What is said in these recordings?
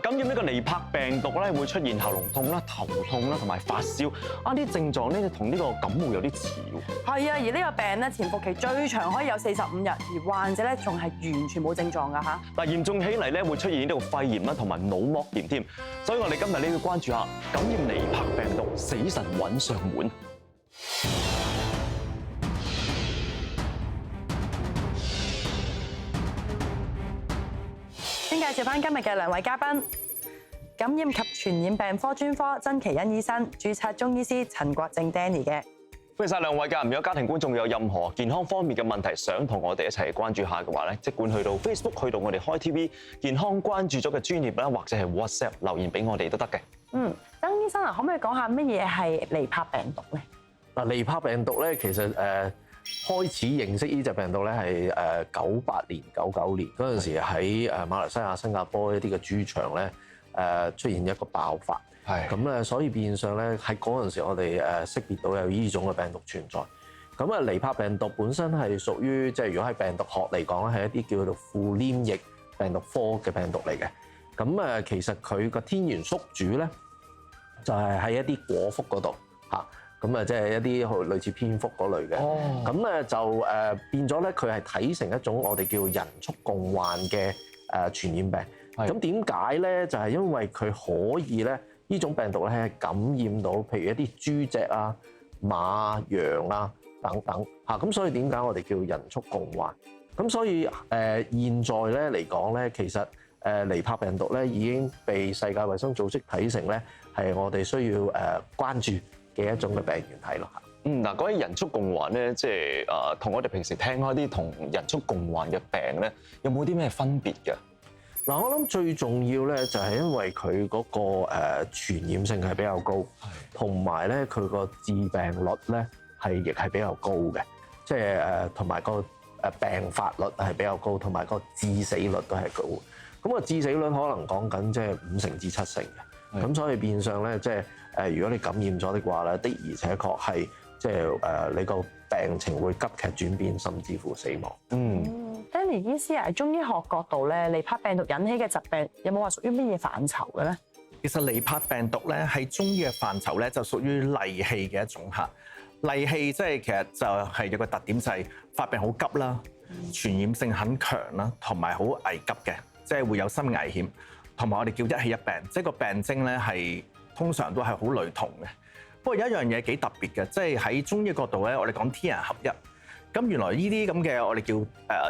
感染呢個尼泊病毒咧，會出現喉嚨痛啦、頭痛啦，同埋發燒。啲症狀咧同呢個感冒有啲似喎。係啊，而呢個病咧潛伏期最長可以有45日，而患者咧仲係完全冇症狀㗎嚇。嚴重起嚟咧會出現呢個肺炎啦，同埋腦膜炎添。所以我哋今日呢要關注下感染尼泊病毒，死神揾上門。先介紹翻今日嘅兩位嘉賓，感染及傳染病科專科曾祈殷醫生、註冊中醫師陳國正 Danny 嘅。歡迎晒兩位㗎！如果家庭觀眾有任何健康方面嘅問題，想同我哋一齊關注下嘅話咧，即管去到 Facebook， 去到我哋開 TV 健康關注咗嘅專頁啦，或者係 WhatsApp 留言俾我哋都得嘅。曾醫生啊，可唔可以講下乜嘢係尼泊病毒咧？嗱，尼泊病毒咧，其實開始認識呢隻病毒咧係98年、99年嗰陣時喺馬來西亞、新加坡一啲嘅豬場咧出現一個爆發，咁咧所以變相咧喺嗰陣時我哋識別到有呢種嘅病毒存在。咁啊，尼泊病毒本身係屬於即係如果喺病毒學嚟講咧係一啲叫做副黏液病毒科嘅病毒嚟嘅。咁其實佢個天然宿主咧就係喺一啲果蝠嗰度嚇。咁啊，即係一啲類似蝙蝠嗰類嘅，咁咧就變咗咧，佢係睇成一種我哋叫人畜共患嘅傳染病。咁點解咧？就係因為佢可以咧，呢種病毒咧係感染到，譬如一啲豬隻啊、馬、羊啊等等嚇。咁所以點解我哋叫人畜共患？咁所以現在咧嚟講咧，其實尼泊病毒咧已經被世界衛生組織睇成咧係我哋需要關注嘅一種嘅病原體咯嚇。嗱，講起人畜共患咧，即係同我哋平時聽開啲同人畜共患嘅病咧，有冇啲咩分別嘅？嗱，我諗最重要咧就係因為佢嗰個傳染性係比較高，同埋咧佢個致病率咧亦係比較高嘅，即係同埋個病發率係比較高，同埋個致死率都係高。咁個致死率可能講緊即係50%至70%嘅，咁所以變相咧即係如果你感染咗的話咧，的而且確係即係你個病情會急劇轉變，甚至乎死亡。Danny 醫師喺中醫學角度咧，尼泊病毒引起嘅疾病有冇話屬於乜嘢範疇嘅咧？其實尼泊病毒咧喺中醫嘅範疇咧就屬於戾氣嘅一種嚇。戾氣即係其實就係有個特點就係發病好急啦，傳染性很強啦，同埋好危急嘅，即係會有生命危險。同埋我哋叫一氣一病，即係個病徵咧係通常都係好類同嘅。不過有一樣嘢幾特別嘅，即係喺中醫角度咧，我哋講天人合一。咁原來呢啲咁嘅我哋叫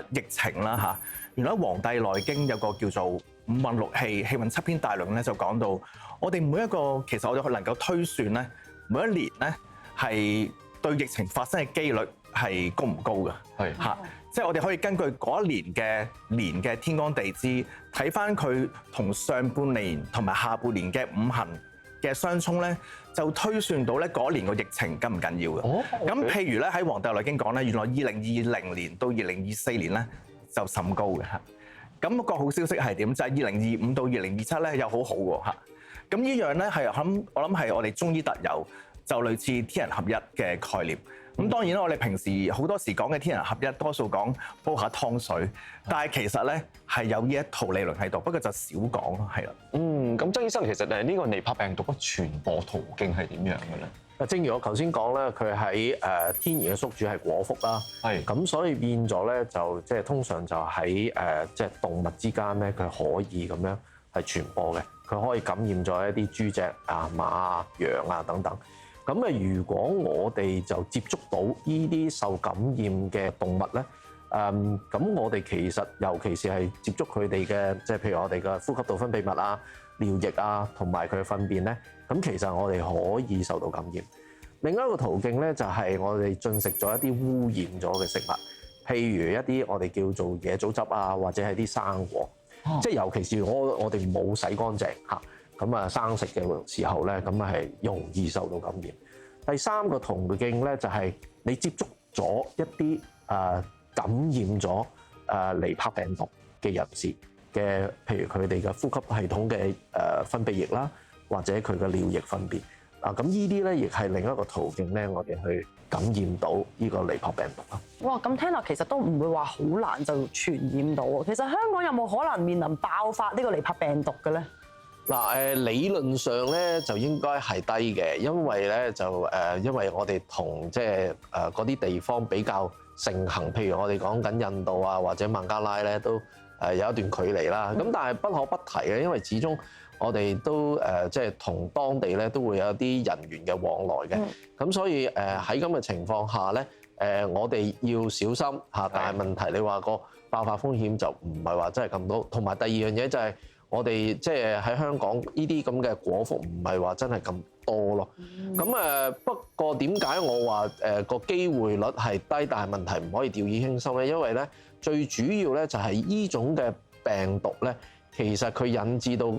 疫情啦嚇。原來《黃帝內經》有個叫做五運六氣氣運七篇大論咧，就講到我哋每一個其實我哋能夠推算咧，每一年咧係對疫情發生嘅機率係高唔高嘅，嚇。即係我哋可以根據嗰一年嘅天干地支，睇翻佢同上半年同埋下半年嘅五行嘅相沖咧，就推算到咧嗰年個疫情緊唔緊要嘅。咁譬如咧喺《黃帝內經》講咧，原來2020年到2024年咧就甚高嘅嚇。咁個好消息係點？就係2025到2027咧又好好喎嚇。咁呢樣咧係我諗係我哋中醫特有，就類似天人合一嘅概念。咁當然啦，我哋平時好多時講嘅天人合一，多數講煲下湯水，但係其實咧係有呢一套理論喺度，不過就少講咯，係啦。咁曾醫生其實呢個尼泊病毒嘅傳播途徑係點樣嘅咧？正如我頭先講咧，佢喺天然嘅宿主係果蝠啦，咁所以變咗咧就即係通常就喺即係動物之間咧，佢可以咁樣係傳播嘅，佢可以感染咗一啲豬隻啊、馬啊、羊啊等等。咁如果我哋就接觸到呢啲受感染嘅動物咧，咁我哋其實尤其是係接觸佢哋嘅，即係譬如我哋嘅呼吸道分泌物啊、尿液啊，同埋佢嘅糞便咧，咁其實我哋可以受到感染。另一個途徑咧，就係我哋進食咗一啲污染咗嘅食物，譬如一啲我哋叫做野棗汁啊，或者係啲生果，即係尤其是我哋冇洗乾淨嚇。咁啊生食嘅時候咧，咁係容易受到感染。第三個途徑咧，就係你接觸咗一啲感染咗尼泊病毒嘅人士嘅，譬如佢哋嘅呼吸系統嘅分泌液啦，或者佢嘅尿液糞便啊，咁呢啲咧亦係另一個途徑咧，我哋去感染到呢個尼泊病毒啦。哇！咁聽落其實都唔會話好難就傳染到喎。其實香港有冇可能面臨爆發呢個尼泊病毒嘅咧？嗱理論上咧就應該係低嘅，因為咧因為我哋同即係嗰啲地方比較盛行，譬如我哋講緊印度啊或者孟加拉咧都有一段距離啦。咁但係不可不提嘅，因為始終我哋都即係同當地咧都會有啲人員嘅往來嘅。咁所以喺咁嘅情況下咧，我哋要小心嚇。但係問題你話個爆發風險就唔係話真係咁多。同埋第二樣嘢就係我哋即係喺香港呢啲咁嘅果蝠唔係話真係咁多咯。咁不過點解我話個機會率係低，但係問題唔可以掉以輕心咧？因為咧最主要咧就係呢種嘅病毒咧，其實佢引致到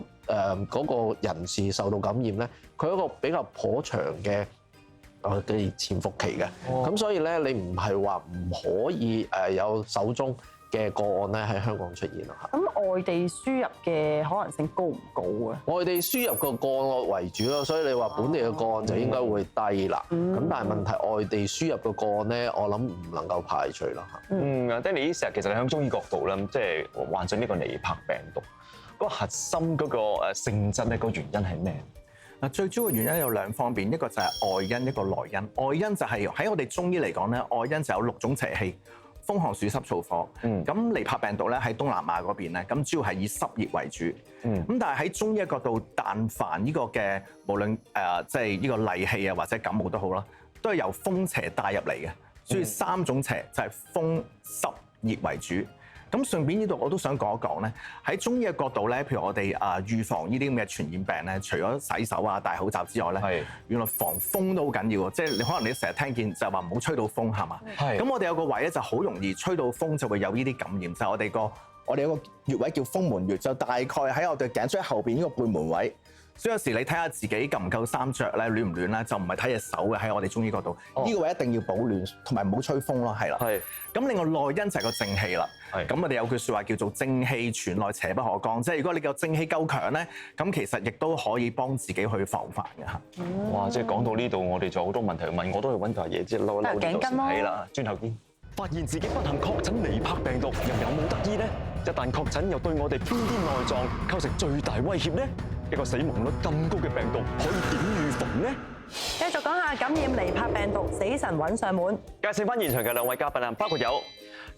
嗰個人士受到感染咧，佢有一個比較頗長嘅潛伏期嘅。咁所以咧你唔係話唔可以有手中嘅個案咧喺香港出現啦嚇。咁外地輸入嘅可能性高唔高啊？外地輸入個案為主咯，所以你話本地嘅個案就應該會低啦。咁但係問題外地輸入嘅個案咧，我諗唔能夠排除啦嚇。Danny 成日其實你喺中醫角度咧，即係患上呢個尼泊病毒，嗰個核心嗰個性質咧，個原因係咩？嗱，最主要嘅原因有兩方面，一個就係外因，一個內因。外因就係喺我哋中醫嚟講咧，外因就有6種邪氣。風寒暑濕燥火，咁尼泊病毒咧喺東南亞嗰邊咧，咁主要係以濕熱為主，咁但係喺中醫嘅角度，但凡呢個嘅無論即係呢個戾氣啊或者感冒都好啦，都係由風邪帶入嚟嘅，所以3種邪就係風濕熱為主。咁順便呢度我都想講一講咧，喺中醫嘅角度咧，譬如我哋預防呢啲咁嘅傳染病咧，除咗洗手啊、戴口罩之外咧，原來防風都好緊要喎。即係你可能你成日聽見就係話唔好吹到風係嘛？咁我哋有個位咧就好容易吹到風就會有呢啲感染，就係我哋有個穴位叫風門穴，就大概喺我哋頸椎後邊呢個背門位。所以有時你睇下自己夠唔夠衫着咧，暖唔暖咧，就唔係睇隻手嘅。喺我哋中醫角度，呢個位一定要保暖，同埋唔好吹風咯，係啦。咁另外內因就係個正氣啦。咁我哋有句説話叫做正氣存內，邪不可干。即係如果你個正氣夠強咧，咁其實亦都可以幫自己去防範嘅嚇。哇！即係講到呢度，我哋仲有好多問題問，我都去揾嚿嘢即係嬲呢度先。係啦，轉頭見。發現自己不幸確診尼泊病毒，又有冇得醫呢？一旦確診，又對我哋邊啲內臟構成最大威脅呢？一個死亡率咁高嘅病毒，可以點預防呢？繼續講下感染尼泊病毒，死神揾上門。介紹翻現場嘅2位嘉賓啊，包括有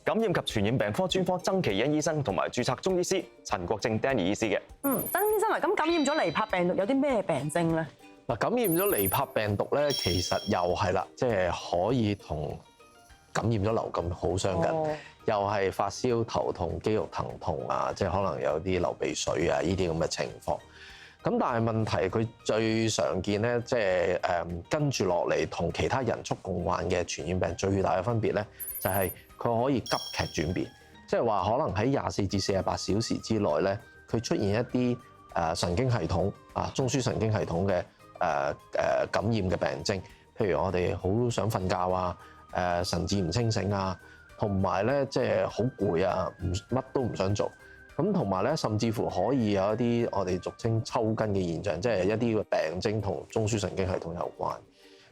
感染及傳染病科專科曾祈殷醫生同埋註冊中醫師陳國正 Danny 醫師嘅。曾醫生啊，咁感染咗尼泊病毒有啲咩病徵咧？嗱，感染咗尼泊病毒咧，其實又係啦，即係可以同感染咗流感好相近，又係發燒、頭痛、肌肉疼痛啊，即係可能有啲流鼻水啊，呢啲咁嘅情況。咁但係問題佢最常見咧，即係跟住落嚟同其他人畜共患嘅傳染病最大嘅分別咧，就係佢可以急劇轉變，即係話可能喺24至48小時之內咧，佢出現一啲神經系統啊、中樞神經系統嘅感染嘅病徵，譬如我哋好想瞓覺啊、神志唔清醒啊，同埋咧即係好攰啊，乜都唔想做。咁同埋咧，甚至乎可以有一啲我哋俗稱抽筋嘅現象，即係一啲嘅病徵同中樞神經系統有關。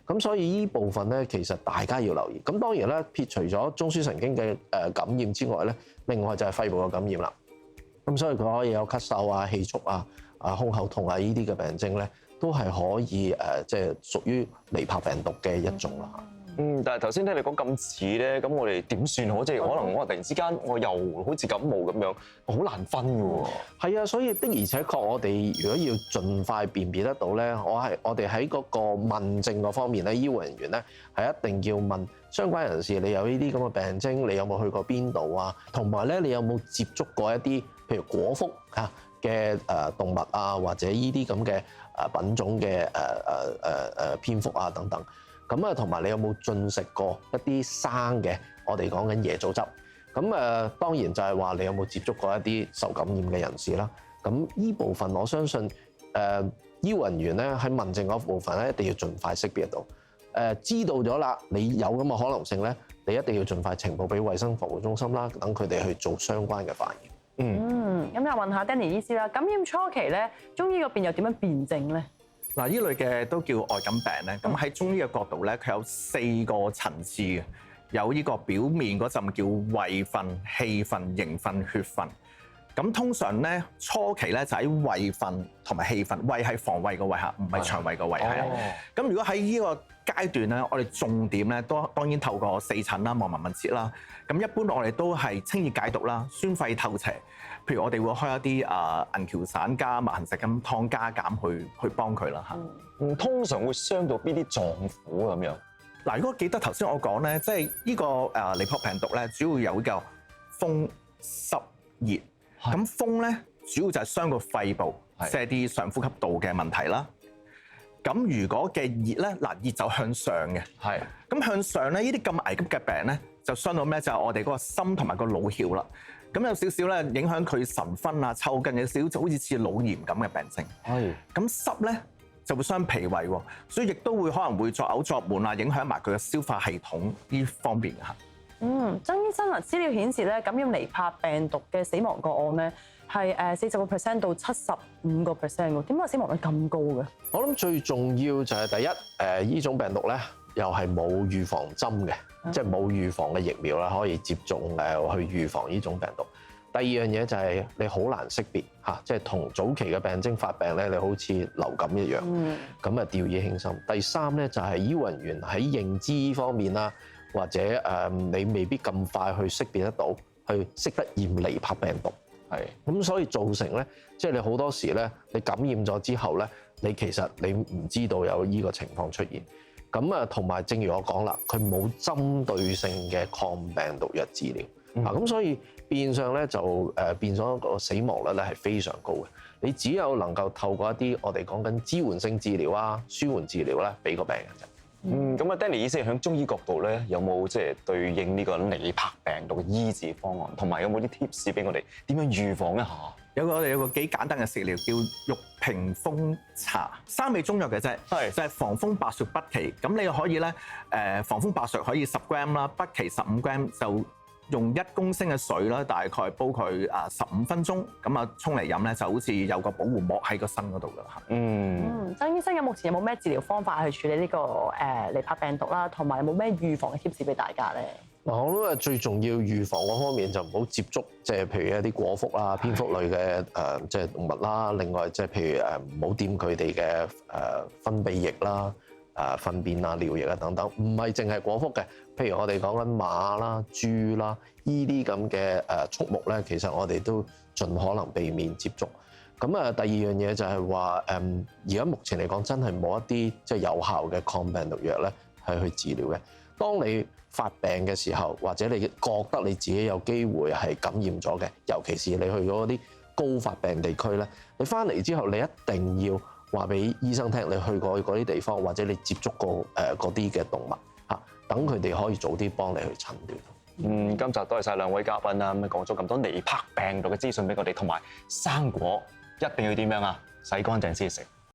咁所以呢部分咧，其實大家要留意。咁當然咧，撇除咗中樞神經嘅感染之外咧，另外就係肺部嘅感染啦。咁所以佢可以有咳嗽啊、氣促啊、胸口痛啊呢啲嘅病徵咧，都係可以即係屬於尼泊病毒嘅一種啦。但係頭先聽你講咁似咧，咁我哋點算好？即係可能我突然之間我又好似感冒咁樣，好難分嘅喎。係啊，所以的而且確，我哋如果要盡快辨別得到咧，我哋喺嗰個問症嗰方面咧，醫護人員咧係一定要問相關人士，你有呢啲咁嘅病徵，你有冇去過邊度啊？同埋咧，你有冇接觸過一啲譬如果蝠嘅動物啊，或者呢啲咁嘅品種嘅蝙蝠啊等等。咁啊，同埋你有冇進食過一啲生嘅？我哋講緊椰棗汁。咁當然就係話你有冇接觸過一啲受感染嘅人士啦。咁呢部分我相信醫護人員咧喺問症嗰部分咧，一定要盡快識別到。知道咗啦，你有咁嘅可能性咧，你一定要盡快呈報俾衛生防護中心啦，等佢哋去做相關嘅化驗。咁又問下 Danny 醫師啦，感染初期咧，中醫嗰邊又點樣辨證咧？嗱，呢類嘅都叫外感病咧。咁喺中醫嘅角度咧，佢有4個層次嘅，有呢個表面嗰陣叫胃分、氣分、營分、血分。咁通常咧初期咧就喺胃份同埋氣份，胃係防胃個胃嚇，唔係腸胃個胃係。咁如果喺呢個階段咧，我哋重點咧都當然透過四診啦、望聞問切啦。咁一般我哋都係清熱解毒啦、宣肺透邪。譬如我哋會開一啲銀翹散加麥行石甘湯加減去幫佢啦嚇。通常會傷到邊啲臟腑咁樣？嗱，如果記得頭先我講咧，即係呢個尼泊病毒咧，主要有個風濕熱。咁風咧，主要就係傷個肺部，即係啲上呼吸道嘅問題啦。咁如果嘅熱咧，嗱熱就向上嘅。係。咁向上咧，呢啲咁危急嘅病咧，就傷到咩？就係我哋嗰個心同埋個腦竅啦。咁有少少咧影響佢神分啊、抽筋，有少少好似腦炎咁嘅病症。係。咁濕咧就會傷脾胃喎，所以亦都會可能會作嘔作悶啊，影響埋佢嘅消化系統呢方面嚇。曾醫生啊，資料顯示咧，感染尼泊病毒嘅死亡個案咧係40% 到75%喎，點解死亡率咁高嘅？我諗最重要就係第一，呢種病毒咧又係冇預防針嘅，即係冇預防嘅疫苗啦，可以接種去預防呢種病毒。第二樣嘢就係你好難識別嚇，即係同早期嘅病徵發病咧，你好似流感一樣，咁啊掉以輕心。第三咧就係醫護人員喺認知方面啦。或者你未必咁快去識別得到，去識得驗尼泊病毒，係咁，所以造成咧，即係你好多時咧，你感染咗之後咧，你其實你唔知道有呢個情況出現。咁啊，同埋正如我講啦，佢冇針對性嘅抗病毒藥治療，咁所以變相咧就變咗個死亡率咧係非常高嘅。你只有能夠透過一啲我哋講緊支援性治療啊、舒緩治療咧，俾個病人啫。咁啊 Danny 醫生喺中醫角度咧，有冇即係對應呢個尼泊病毒嘅醫治方案，同埋有冇啲 tips 俾我哋點樣預防一下？我哋有個幾簡單嘅食療叫玉屏風茶，3味中藥嘅啫，就係防風白術北芪。咁你可以咧防風白術可以10 gram 啦，北芪15 gram 就。用1公升嘅水啦，大概煲佢15分鐘，咁啊沖嚟飲咧，就好似有個保護膜喺個身嗰度噶啦嚇。曾醫生目前有冇咩治療方法去處理呢個尼泊病毒啦？同埋有冇咩預防嘅 tips 俾大家咧？嗱，我覺得最重要預防嗰方面就唔好接觸，即係譬如一啲果蝠啊、蝙蝠類嘅即係動物啦。另外即係譬如唔好掂佢哋嘅分泌液啦。糞便啊、尿液啊等等，唔係淨係果蝠嘅，譬如我哋講緊馬啦、豬啦，呢啲咁嘅畜牧咧，其實我哋都盡可能避免接觸。咁啊，第二樣嘢就係話而家目前嚟講，真係冇一啲即係有效嘅抗病毒藥咧，係去治療嘅。當你發病嘅時候，或者你覺得你自己有機會係感染咗嘅，尤其是你去咗嗰啲高發病地區咧，你翻嚟之後，你一定要話俾醫生聽，你去過嗰啲地方，或者你接觸過嗰啲嘅動物嚇，等佢哋可以早啲幫你去診斷。今集多謝晒兩位嘉賓啦，咁講咗咁多尼泊病毒嘅資訊俾我哋，同埋生果一定要點樣啊？洗乾淨先食。